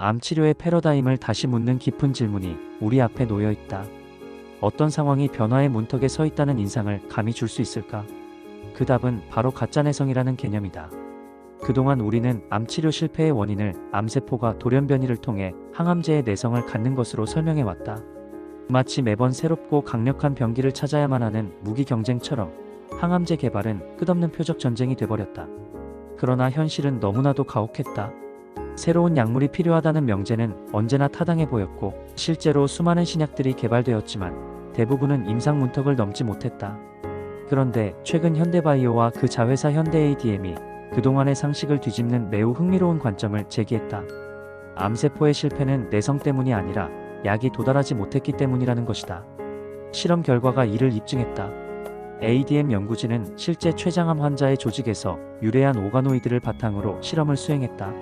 암 치료의 패러다임을 다시 묻는 깊은 질문이 우리 앞에 놓여 있다. 어떤 상황이 변화의 문턱에 서 있다는 인상을 감히 줄 수 있을까? 그 답은 바로 가짜내성이라는 개념이다. 그동안 우리는 암 치료 실패의 원인을 암세포가 돌연 변이를 통해 항암제의 내성을 갖는 것으로 설명해왔다. 마치 매번 새롭고 강력한 병기를 찾아야만 하는 무기 경쟁처럼 항암제 개발은 끝없는 표적 전쟁이 돼버렸다. 그러나 현실은 너무나도 가혹했다. 새로운 약물이 필요하다는 명제는 언제나 타당해 보였고, 실제로 수많은 신약들이 개발되었지만 대부분은 임상 문턱을 넘지 못했다. 그런데 최근 현대바이오와 그 자회사 현대ADM이 그동안의 상식을 뒤집는 매우 흥미로운 관점을 제기했다. 암세포의 실패는 내성 때문이 아니라 약이 도달하지 못했기 때문이라는 것이다. 실험 결과가 이를 입증했다. ADM 연구진은 실제 췌장암 환자의 조직에서 유래한 오가노이드를 바탕으로 실험을 수행했다.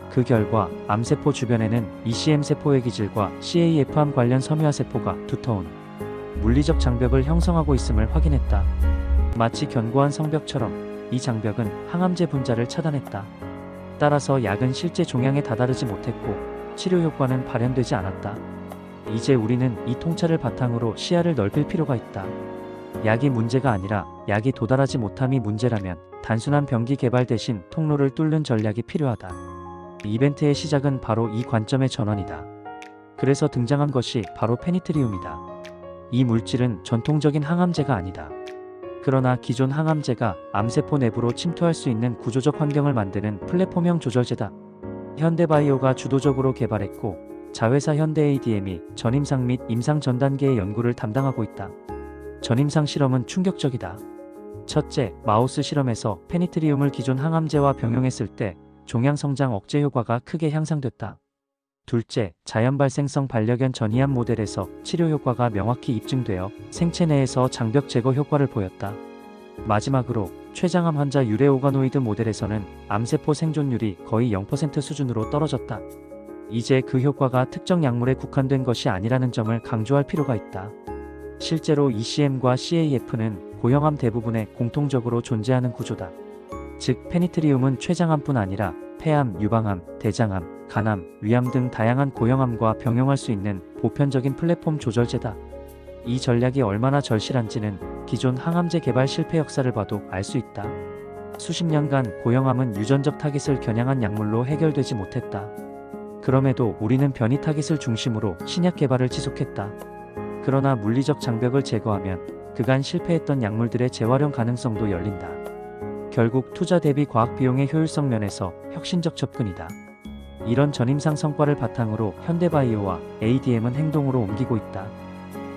그 결과 암세포 주변에는 ECM 세포의 기질과 CAF암 관련 섬유화세포가 두터운 물리적 장벽을 형성하고 있음을 확인했다. 마치 견고한 성벽처럼 이 장벽은 항암제 분자를 차단했다. 따라서 약은 실제 종양에 다다르지 못했고 치료 효과는 발현되지 않았다. 이제 우리는 이 통찰을 바탕으로 시야를 넓힐 필요가 있다. 약이 문제가 아니라 약이 도달하지 못함이 문제라면 단순한 병기 개발 대신 통로를 뚫는 전략이 필요하다. 이벤트의 시작은 바로 이 관점의 전환이다. 그래서 등장한 것이 바로 페니트리움이다. 이 물질은 전통적인 항암제가 아니다. 그러나 기존 항암제가 암세포 내부로 침투할 수 있는 구조적 환경을 만드는 플랫폼형 조절제다. 현대바이오가 주도적으로 개발했고, 자회사 현대ADM이 전임상 및 임상 전 단계의 연구를 담당하고 있다. 전임상 실험은 충격적이다. 첫째, 마우스 실험에서 페니트리움을 기존 항암제와 병용했을 때 종양 성장 억제 효과가 크게 향상됐다. 둘째, 자연 발생성 반려견 전이암 모델에서 치료 효과가 명확히 입증되어 생체 내에서 장벽 제거 효과를 보였다. 마지막으로 췌장암 환자 유래 오가노이드 모델에서는 암세포 생존율이 거의 0% 수준으로 떨어졌다. 이제 그 효과가 특정 약물에 국한된 것이 아니라는 점을 강조할 필요가 있다. 실제로 ECM과 CAF는 고형암 대부분에 공통적으로 존재하는 구조다. 즉 페니트리움은 췌장암뿐 아니라 폐암, 유방암, 대장암, 간암, 위암 등 다양한 고형암과 병용할 수 있는 보편적인 플랫폼 조절제다. 이 전략이 얼마나 절실한지는 기존 항암제 개발 실패 역사를 봐도 알 수 있다. 수십 년간 고형암은 유전적 타깃을 겨냥한 약물로 해결되지 못했다. 그럼에도 우리는 변이 타깃을 중심으로 신약 개발을 지속했다. 그러나 물리적 장벽을 제거하면 그간 실패했던 약물들의 재활용 가능성도 열린다. 결국 투자 대비 과학 비용의 효율성 면에서 혁신적 접근이다. 이런 전임상 성과를 바탕으로 현대바이오와 ADM은 행동으로 옮기고 있다.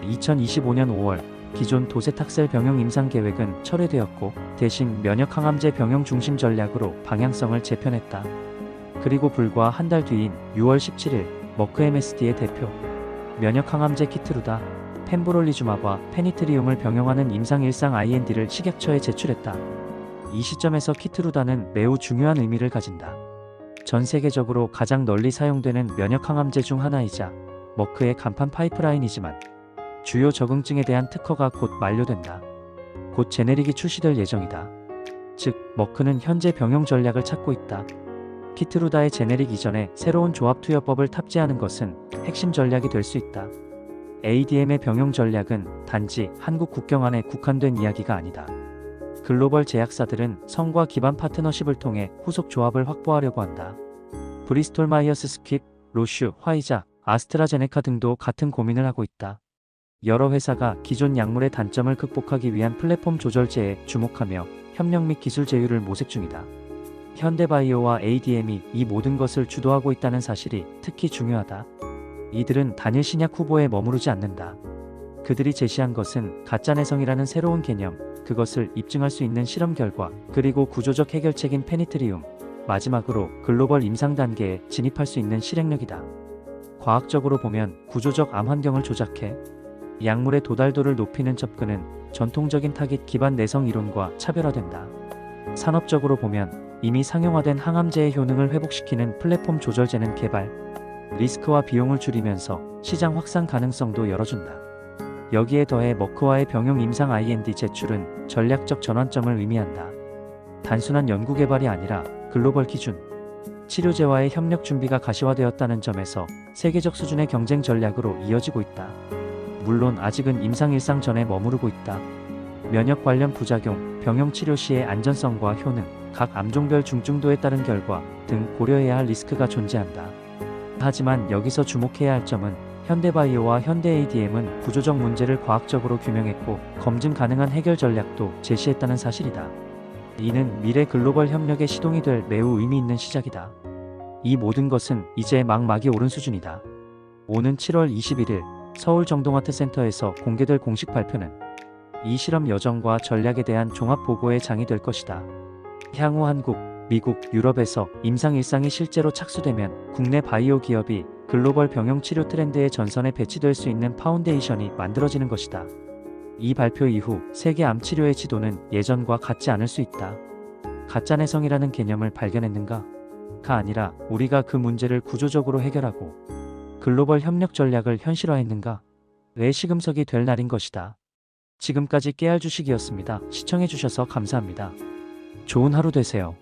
2025년 5월 기존 도세탁셀 병용 임상 계획은 철회되었고 대신 면역 항암제 병용 중심 전략으로 방향성을 재편했다. 그리고 불과 한 달 뒤인 6월 17일 머크 MSD의 대표 면역 항암제 키트루다 펜브롤리주마브와 페니트리움을 병용하는 임상 1상 IND를 식약처에 제출했다. 이 시점에서 키트루다는 매우 중요한 의미를 가진다. 전 세계적으로 가장 널리 사용되는 면역 항암제 중 하나이자 머크의 간판 파이프라인이지만 주요 적응증에 대한 특허가 곧 만료된다. 곧 제네릭이 출시될 예정이다. 즉 머크는 현재 병용 전략을 찾고 있다. 키트루다의 제네릭 이전에 새로운 조합 투여법을 탑재하는 것은 핵심 전략이 될 수 있다. ADM의 병용 전략은 단지 한국 국경 안에 국한된 이야기가 아니다. 글로벌 제약사들은 성과 기반 파트너십을 통해 후속 조합을 확보하려고 한다. 브리스톨 마이어스 스퀴브, 로슈, 화이자, 아스트라제네카 등도 같은 고민을 하고 있다. 여러 회사가 기존 약물의 단점을 극복하기 위한 플랫폼 조절제에 주목하며 협력 및 기술 제휴를 모색 중이다. 현대바이오와 ADM이 이 모든 것을 주도하고 있다는 사실이 특히 중요하다. 이들은 단일 신약 후보에 머무르지 않는다. 그들이 제시한 것은 가짜내성이라는 새로운 개념, 그것을 입증할 수 있는 실험 결과, 그리고 구조적 해결책인 페니트리움, 마지막으로 글로벌 임상 단계에 진입할 수 있는 실행력이다. 과학적으로 보면 구조적 암 환경을 조작해 약물의 도달도를 높이는 접근은 전통적인 타깃 기반 내성 이론과 차별화된다. 산업적으로 보면 이미 상용화된 항암제의 효능을 회복시키는 플랫폼 조절제는 개발, 리스크와 비용을 줄이면서 시장 확산 가능성도 열어준다. 여기에 더해 머크와의 병용 임상 IND 제출은 전략적 전환점을 의미한다. 단순한 연구개발이 아니라 글로벌 기준, 치료제와의 협력 준비가 가시화되었다는 점에서 세계적 수준의 경쟁 전략으로 이어지고 있다. 물론 아직은 임상일상 전에 머무르고 있다. 면역 관련 부작용, 병용 치료 시의 안전성과 효능, 각 암종별 중증도에 따른 결과 등 고려해야 할 리스크가 존재한다. 하지만 여기서 주목해야 할 점은 현대바이오와 현대ADM은 구조적 문제를 과학적으로 규명했고 검증 가능한 해결 전략도 제시했다는 사실이다. 이는 미래 글로벌 협력의 시동이 될 매우 의미 있는 시작이다. 이 모든 것은 이제 막막이 오른 수준이다. 오는 7월 21일 서울 정동아트센터에서 공개될 공식 발표는 이 실험 여정과 전략에 대한 종합 보고의 장이 될 것이다. 향후 한국, 미국, 유럽에서 임상 일상이 실제로 착수되면 국내 바이오 기업이 글로벌 병용 치료 트렌드의 전선에 배치될 수 있는 파운데이션이 만들어지는 것이다. 이 발표 이후 세계 암 치료의 지도는 예전과 같지 않을 수 있다. 가짜내성이라는 개념을 발견했는가? 가 아니라 우리가 그 문제를 구조적으로 해결하고 글로벌 협력 전략을 현실화했는가? 의 시금석이 될 날인 것이다. 지금까지 깨알 주식이었습니다. 시청해주셔서 감사합니다. 좋은 하루 되세요.